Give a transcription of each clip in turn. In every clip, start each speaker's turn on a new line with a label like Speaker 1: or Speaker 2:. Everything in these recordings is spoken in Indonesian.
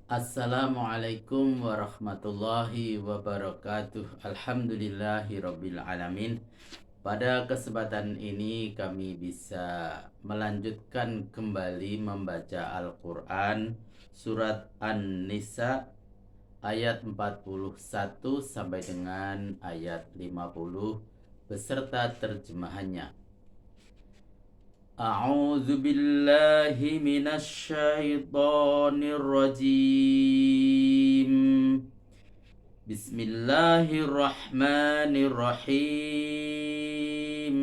Speaker 1: Assalamualaikum warahmatullahi wabarakatuh. Alhamdulillahirabbil alamin. Pada kesempatan ini kami bisa melanjutkan kembali membaca Al-Qur'an surat An-Nisa ayat 41 sampai dengan ayat 50 beserta terjemahannya. A'udzu billahi minasy syaithanir rajim. Bismillahirrahmanirrahim.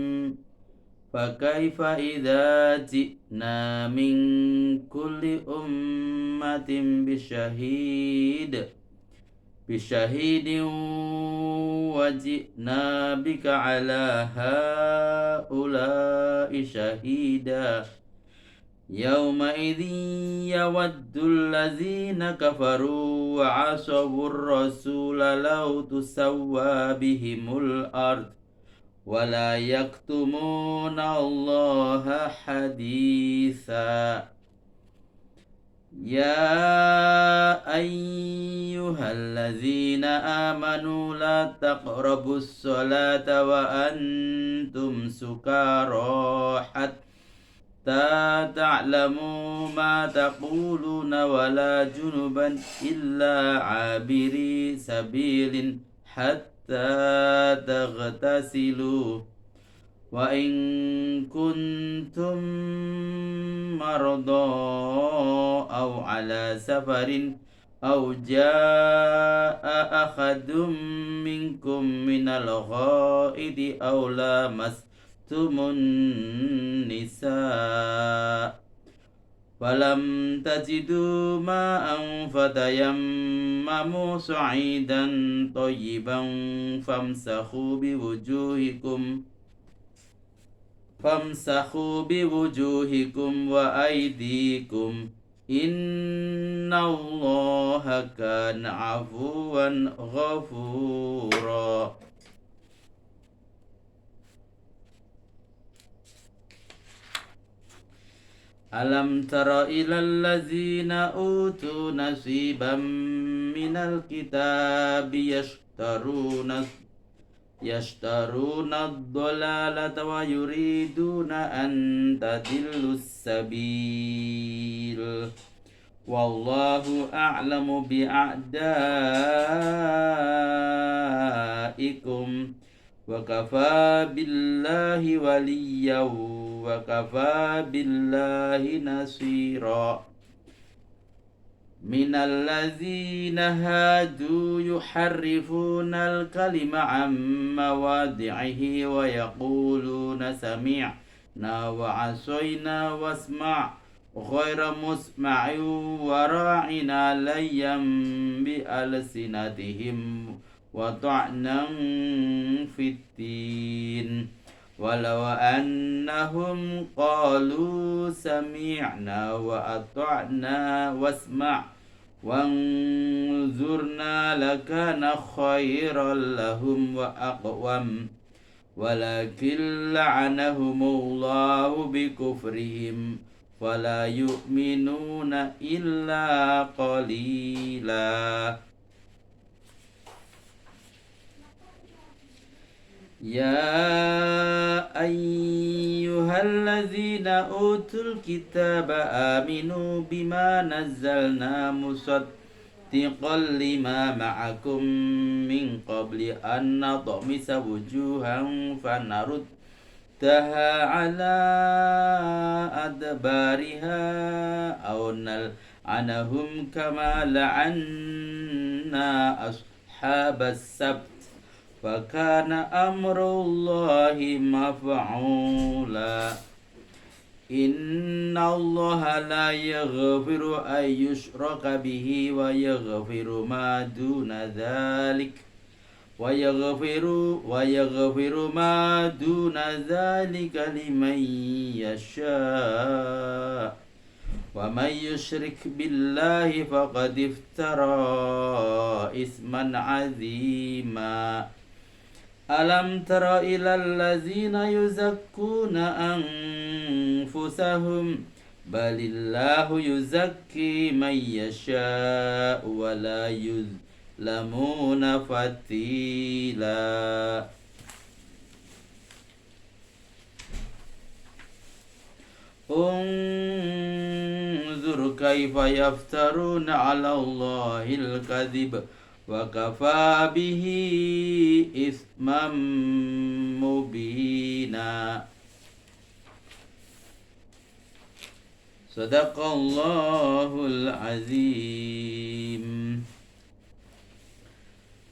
Speaker 1: Fakaifa idza ji'na min kulli ummatin bisyahidin wa ji'na bika ala haula'i syahida. Yauma idzin yawaddul ladzina kafaru wa asawur rasula law tusawwa bihimul ard wa la yaktumuna Allaha haditha. Ya ayyuhalladzina amanu la taqrabus salata wa antum sukara hatta ta'lamu ma taquluna wa la junuban illa abiri sabilin hatta taghtasilu wa in kuntum marada aw ala safarin aw jaa ahadum minkum minal ghaidi aw lamastumun nisa falam tajidu ma'an fatayammamu sa'idan thayyiban famsahu biwujuhikum wa aydikum innallaha kana afuwan ghafura. Alam tara ilal ladzina utu nasiban minal kitabi yashtaruna ad-dalalata wa yuriduna an tadillus sabil. Wallahu a'lamu bi'a'daikum wa kafa billahi waliyyan wa kafa billahi nasira. Minal ladzina hadu yuharrifuna al-kalima an mawadhi'ihi wa yaquluna sami'na wa 'asayna wasma' ghaira musma'in wa ra'ina layyan bi alsinatihim wa ta'nan fit-tin walau annahum qalu sami'na wa ata'na wasma' wanzurna lakana khairan lahum wa aqwam walakin la'anahumullahu bikufrihim fala yu'minuna illa qalila. Ya ayyuhalladzina utul kitaba aminu bima nazzalna musaddiqan lima ma'akum min qabli an natmisa wujuhan fanaruddaha ala adbariha aw nal'anahum kama la'anna ashabas sabt fakana amrullahi maf'ula. Inna allaha la yaghfiru an yushraka bihi wa yaghfiru ma duna dhalik liman yasha wa man yushrik billahi faqad iftara isman azima. Alam tara ilal ladzina yuzakkuna anfusahum balillahu yuzakki man yasha'u wa la yuzlamuna fatila. Unzur kaifa yaftaruna 'ala Allahil kadhib wa kafa bihi ismam mubina. Sadaqallahul azim.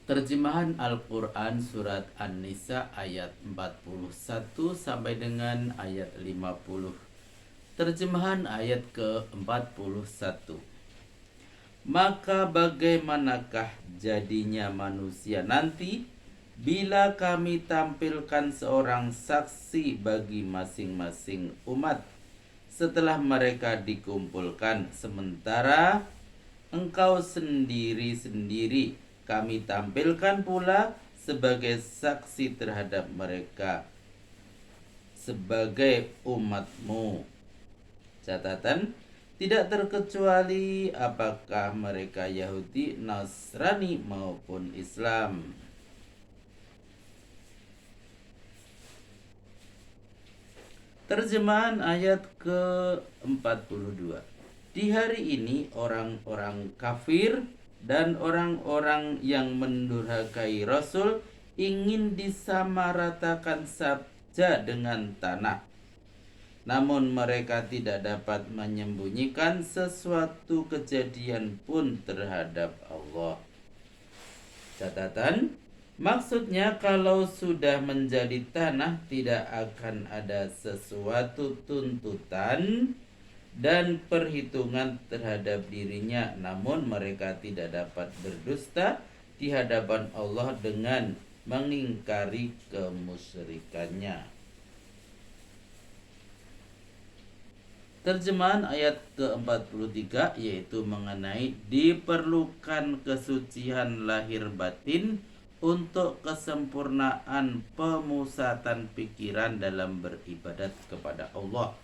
Speaker 1: Terjemahan Al-Quran Surat An-Nisa ayat 41 sampai dengan ayat 50. Terjemahan ayat ke-41. Maka bagaimanakah jadinya manusia nanti bila kami tampilkan seorang saksi bagi masing-masing umat setelah mereka dikumpulkan, sementara engkau sendiri-sendiri kami tampilkan pula sebagai saksi terhadap mereka sebagai umatmu. Catatan, tidak terkecuali apakah mereka Yahudi, Nasrani maupun Islam. Terjemahan ayat ke-42. Di hari ini orang-orang kafir dan orang-orang yang mendurhakai Rasul ingin disamaratakan saja dengan tanah. Namun mereka tidak dapat menyembunyikan sesuatu kejadian pun terhadap Allah. Catatan, maksudnya kalau sudah menjadi tanah tidak akan ada sesuatu tuntutan dan perhitungan terhadap dirinya. Namun mereka tidak dapat berdusta di hadapan Allah dengan mengingkari kemusyrikannya. Terjemahan ayat ke-43 yaitu mengenai diperlukan kesucian lahir batin untuk kesempurnaan pemusatan pikiran dalam beribadat kepada Allah.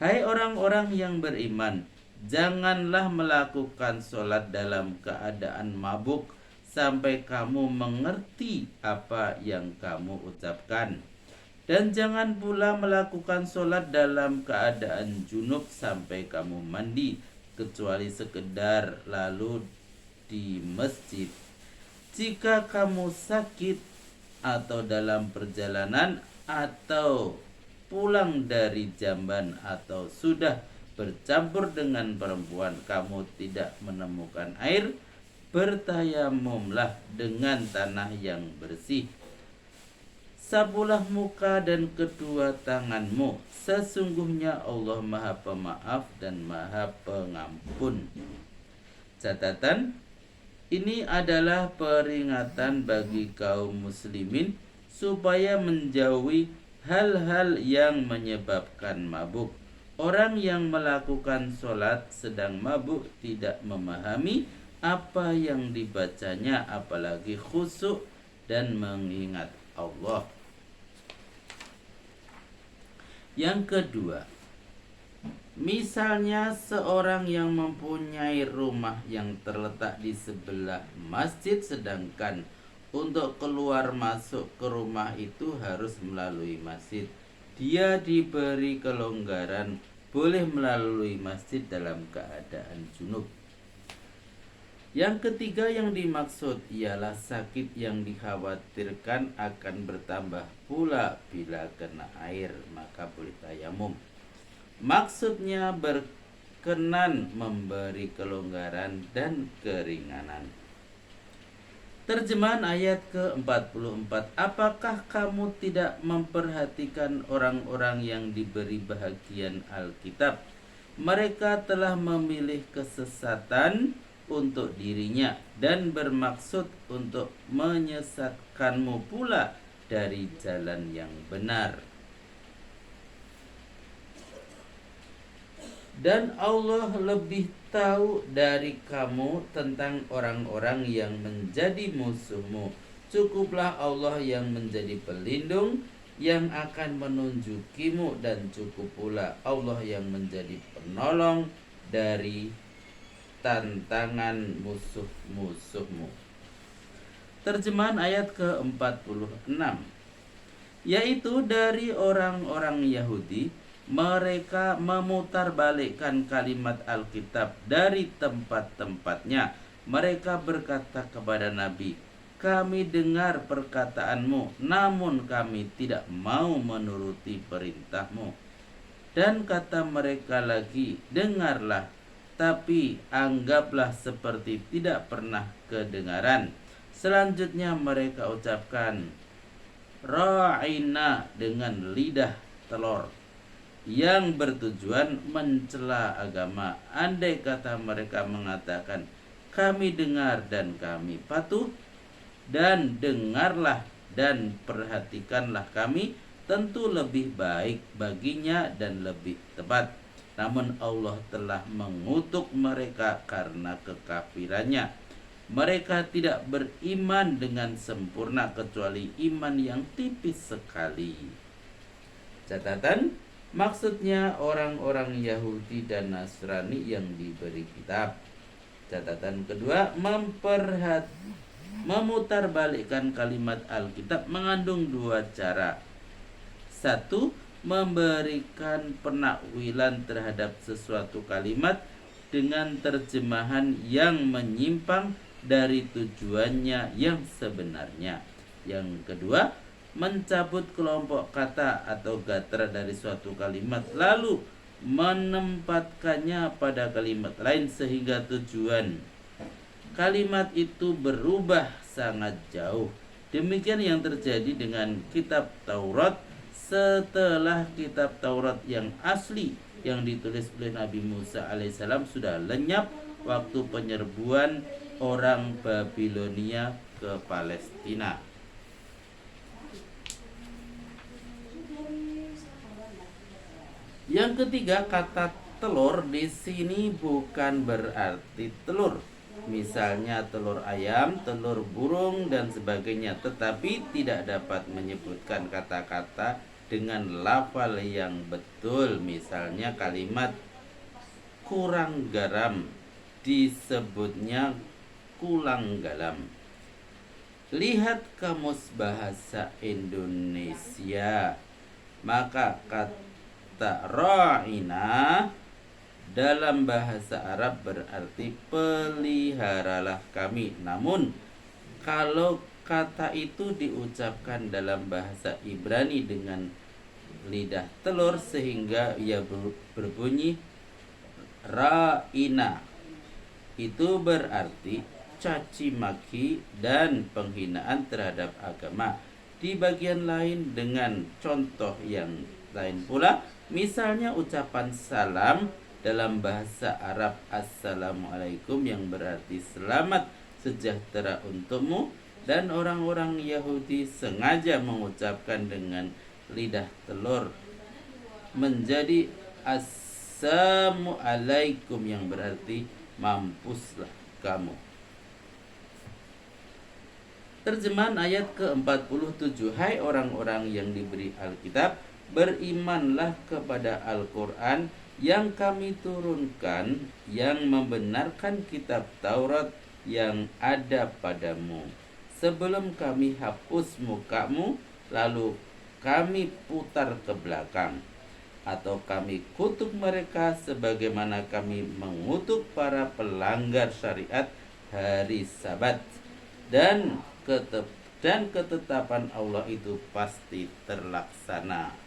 Speaker 1: Hai orang-orang yang beriman, janganlah melakukan sholat dalam keadaan mabuk sampai kamu mengerti apa yang kamu ucapkan. Dan jangan pula melakukan sholat dalam keadaan junub sampai kamu mandi, kecuali sekedar lalu di masjid. Jika kamu sakit atau dalam perjalanan atau pulang dari jamban atau sudah bercampur dengan perempuan, kamu tidak menemukan air, bertayamumlah dengan tanah yang bersih. Sapulah muka dan kedua tanganmu. Sesungguhnya Allah Maha Pemaaf dan Maha Pengampun. Catatan, ini adalah peringatan bagi kaum muslimin supaya menjauhi hal-hal yang menyebabkan mabuk. Orang yang melakukan sholat sedang mabuk tidak memahami apa yang dibacanya, apalagi khusyuk dan mengingat Allah. Yang kedua, misalnya seorang yang mempunyai rumah yang terletak di sebelah masjid, sedangkan untuk keluar masuk ke rumah itu harus melalui masjid. Dia diberi kelonggaran boleh melalui masjid dalam keadaan junub. Yang ketiga yang dimaksud ialah sakit yang dikhawatirkan akan bertambah pula bila kena air, maka boleh tayamum. Maksudnya berkenan memberi kelonggaran dan keringanan. Terjemahan ayat ke-44. Apakah kamu tidak memperhatikan orang-orang yang diberi bahagian Alkitab? Mereka telah memilih kesesatan untuk dirinya dan bermaksud untuk menyesatkanmu pula dari jalan yang benar. Dan Allah lebih tahu dari kamu tentang orang-orang yang menjadi musuhmu. Cukuplah Allah yang menjadi pelindung yang akan menunjukimu, dan cukup pula Allah yang menjadi penolong dari tantangan musuh-musuhmu. Terjemahan ayat ke-46, yaitu dari orang-orang Yahudi, mereka memutarbalikkan kalimat Alkitab dari tempat-tempatnya. Mereka berkata kepada Nabi, kami dengar perkataanmu, namun kami tidak mau menuruti perintahmu. Dan kata mereka lagi, dengarlah, tapi anggaplah seperti tidak pernah kedengaran. Selanjutnya mereka ucapkan ra'ina dengan lidah telur yang bertujuan mencela agama. Andai kata mereka mengatakan, kami dengar dan kami patuh, dan dengarlah dan perhatikanlah kami, tentu lebih baik baginya dan lebih tepat. Namun Allah telah mengutuk mereka karena kekafirannya. Mereka tidak beriman dengan sempurna kecuali iman yang tipis sekali. Catatan, maksudnya orang-orang Yahudi dan Nasrani yang diberi kitab. Catatan kedua, memutarbalikkan kalimat Alkitab mengandung dua cara. Satu, memberikan penakwilan terhadap sesuatu kalimat dengan terjemahan yang menyimpang dari tujuannya yang sebenarnya. Yang kedua, mencabut kelompok kata atau gatra dari suatu kalimat lalu menempatkannya pada kalimat lain sehingga tujuan kalimat itu berubah sangat jauh. Demikian yang terjadi dengan kitab Taurat setelah kitab Taurat yang asli yang ditulis oleh Nabi Musa alaihissalam sudah lenyap waktu penyerbuan orang Babilonia ke Palestina. Yang ketiga, kata telur di sini bukan berarti telur. Misalnya telur ayam, telur burung dan sebagainya, tetapi tidak dapat menyebutkan kata-kata dengan lafal yang betul. Misalnya kalimat kurang garam disebutnya kulang galam. Lihat kamus bahasa Indonesia, maka kata ra'ina dalam bahasa Arab berarti peliharalah kami. Namun kalau kata itu diucapkan dalam bahasa Ibrani dengan lidah telur sehingga ia berbunyi ra'ina, itu berarti caci maki dan penghinaan terhadap agama. Di bagian lain dengan contoh yang lain pula, misalnya ucapan salam dalam bahasa Arab assalamualaikum yang berarti selamat sejahtera untukmu, dan orang-orang Yahudi sengaja mengucapkan dengan lidah telur menjadi assalamualaikum yang berarti mampuslah kamu. Terjemahan ayat ke-47, hai orang-orang yang diberi Alkitab, berimanlah kepada Al-Quran yang kami turunkan, yang membenarkan kitab Taurat yang ada padamu, sebelum kami hapus mukamu, lalu kami putar ke belakang, atau kami kutuk mereka sebagaimana kami mengutuk para pelanggar syariat hari Sabat, dan ketetapan Allah itu pasti terlaksana.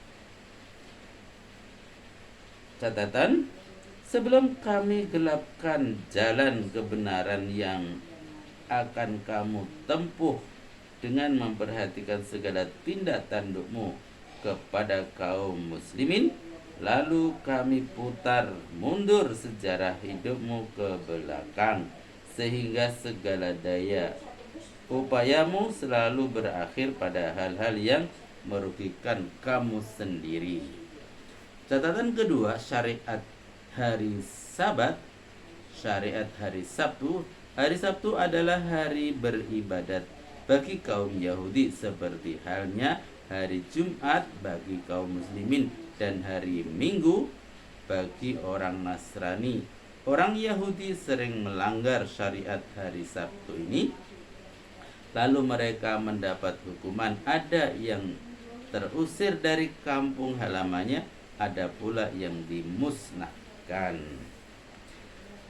Speaker 1: Catatan, sebelum kami gelapkan jalan kebenaran yang akan kamu tempuh dengan memperhatikan segala tindak tandukmu kepada kaum muslimin, lalu kami putar mundur sejarah hidupmu ke belakang, sehingga segala daya upayamu selalu berakhir pada hal-hal yang merugikan kamu sendiri. Catatan kedua, syariat hari Sabat, syariat hari Sabtu. Hari Sabtu adalah hari beribadat bagi kaum Yahudi seperti halnya hari Jumat bagi kaum muslimin dan hari Minggu bagi orang Nasrani. Orang Yahudi sering melanggar syariat hari Sabtu ini, lalu mereka mendapat hukuman. Ada yang terusir dari kampung halamannya, ada pula yang dimusnahkan.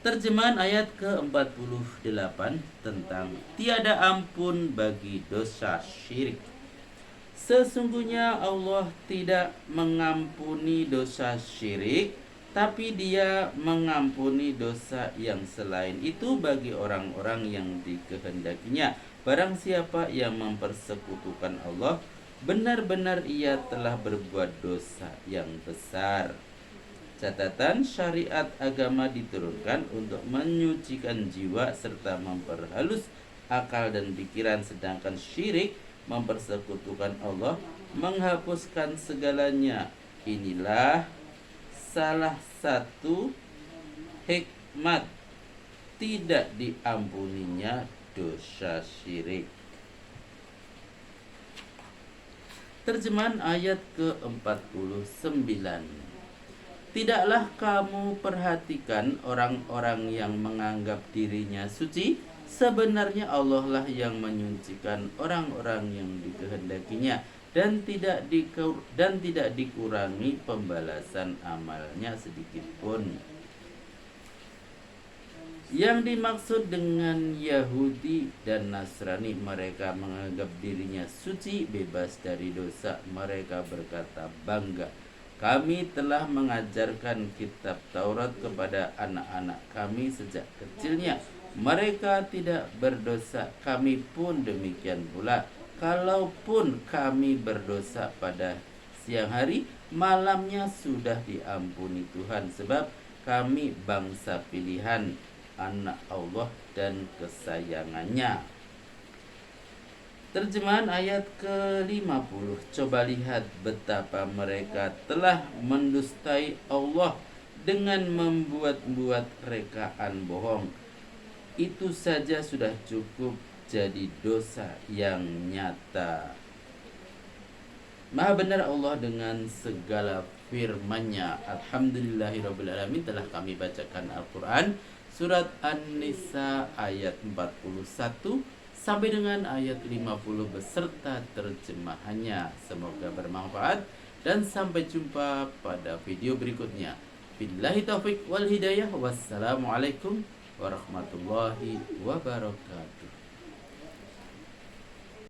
Speaker 1: Terjemahan ayat ke-48 tentang tiada ampun bagi dosa syirik. Sesungguhnya Allah tidak mengampuni dosa syirik, tapi Dia mengampuni dosa yang selain itu bagi orang-orang yang dikehendakinya. Barang siapa yang mempersekutukan Allah, benar-benar ia telah berbuat dosa yang besar. Catatan, syariat agama diturunkan untuk menyucikan jiwa serta memperhalus akal dan pikiran, sedangkan syirik, mempersekutukan Allah, menghapuskan segalanya. Inilah salah satu hikmat tidak diampuninya dosa syirik. Terjemahan ayat ke-49. Tidaklah kamu perhatikan orang-orang yang menganggap dirinya suci? Sebenarnya Allah lah yang menyucikan orang-orang yang dikehendakinya, dan tidak dikurangi pembalasan amalnya sedikit pun. Yang dimaksud dengan Yahudi dan Nasrani, mereka menganggap dirinya suci, bebas dari dosa. Mereka berkata bangga, kami telah mengajarkan kitab Taurat kepada anak-anak kami sejak kecilnya. Mereka tidak berdosa, kami pun demikian pula. Kalaupun kami berdosa pada siang hari, malamnya sudah diampuni Tuhan, sebab kami bangsa pilihan, anak Allah dan kesayangannya. Terjemahan ayat ke-50. Coba lihat betapa mereka telah mendustai Allah dengan membuat-buat rekaan bohong. Itu saja sudah cukup jadi dosa yang nyata. Maha benar Allah dengan segala firman-Nya. Alhamdulillahirrabbilalamin. Telah kami bacakan Al-Quran surat An-Nisa ayat 41 sampai dengan ayat 50 beserta terjemahannya. Semoga bermanfaat dan sampai jumpa pada video berikutnya. Billahi taufiq wal hidayah. Wassalamualaikum warahmatullahi wabarakatuh.